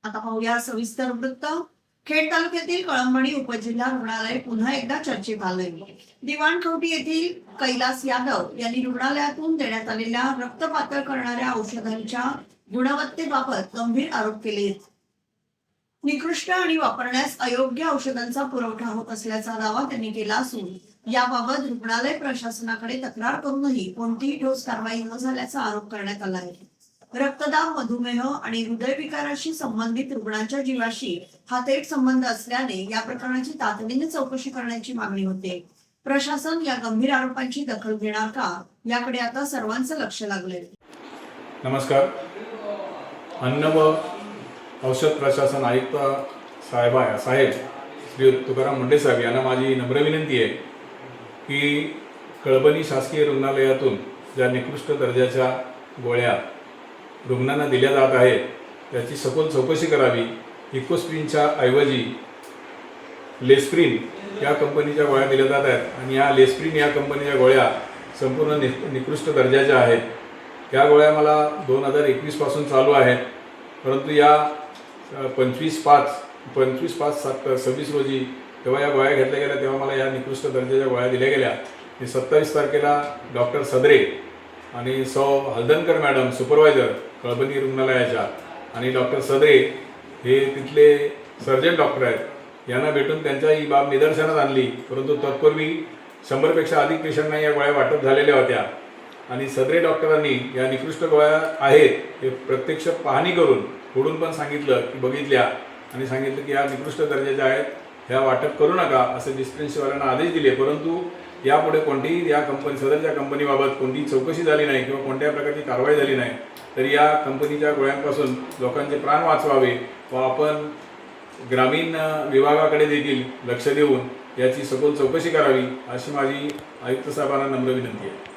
आता पाहूया सविस्तर वृत्त। खेड तालुक्यातील कळंबणी उपजिल्हा रुग्णालय पुन्हा एकदा चर्चेत आलंय। दिवाणखवटी येथील कैलास यादव यांनी रुग्णालयातून देण्यात आलेल्या रक्त पातळ करणाऱ्या औषधांच्या गुणवत्तेबाबत गंभीर आरोप केले। निकृष्ट आणि वापरण्यास अयोग्य औषधांचा पुरवठा होत असल्याचा दावा त्यांनी केला असून याबाबत रुग्णालय प्रशासनाकडे तक्रार करूनही कोणतीही ठोस कारवाई न झाल्याचा आरोप करण्यात आला आहे। रक्तदाब, मधुमेह आणि हृदयविकाराशी संबंधित रुग्णांच्या जीवाशी हा थेट संबंध असल्याने या प्रकरणाची तातडीने चौकशी करण्याची मागणी होते। प्रशासन या गंभीर आरोपांची दखल घेणार का, याकडे आता सर्वांचं लक्ष लागलंय। नमस्कार। अन्न व औषध प्रशासन आयुक्त साहेब श्री तुकाराम मुंडे साहेब यांना माझी नम्र विनंती आहे की कळंबणी शासकीय रुग्णालयातून ज्या निकृष्ट दर्जाच्या गोळ्या रुग्णांना दिल्या जात आहेत त्याची सखोल चौकशी करावी। इकोस्प्रिनच्या ऐवजी लेस्प्रिन या कंपनीच्या गोळ्या दिल्या जात आहेत आणि या लेस्प्रिन या कंपनीच्या गोळ्या संपूर्ण निकृष्ट दर्जाच्या आहेत। या गोळ्या मला 2021 पासून चालू आहेत, परंतु या 25/5/26 रोजी तेव्हा या गोळ्या घेतल्या गेल्या तेव्हा मला या निकृष्ट दर्जाच्या गोळ्या दिल्या गेल्या। 27 तारखेला डॉक्टर सदरे आणि सौ हलदनकर मॅडम सुपरवायझर कळंबणी रुग्णालयाच्या आणि डॉक्टर सदरे हे तिथले सर्जन डॉक्टर आहेत यांना भेटून त्यांच्या ही बाब निदर्शनास आणली, परंतु तत्पूर्वी 100पेक्षा अधिक पेशंटना या गोळ्या वाटप झालेल्या होत्या आणि सदरे डॉक्टरांनी या निकृष्ट गोळ्या आहेत हे प्रत्यक्ष पाहणी करून फोडून पण सांगितलं की बघितल्या आणि सांगितलं की या निकृष्ट दर्जाच्या आहेत, ह्या वाटप करू नका असे डिस्पेन्सरीवाल्यांना आदेश दिले। परंतु यापुढे कोणतीही या सदरच्या कंपनीबाबत कोणतीही चौकशी झाली नाही किंवा कोणत्या प्रकारची कारवाई झाली नाही। तर या कंपनीच्या गोळ्यांपासून लोकांचे प्राण वाचवावे व आपण ग्रामीण विभागाकडे देखील लक्ष देऊन याची सखोल चौकशी करावी अशी माझी आयुक्त साहेबांना नम्र विनंती आहे।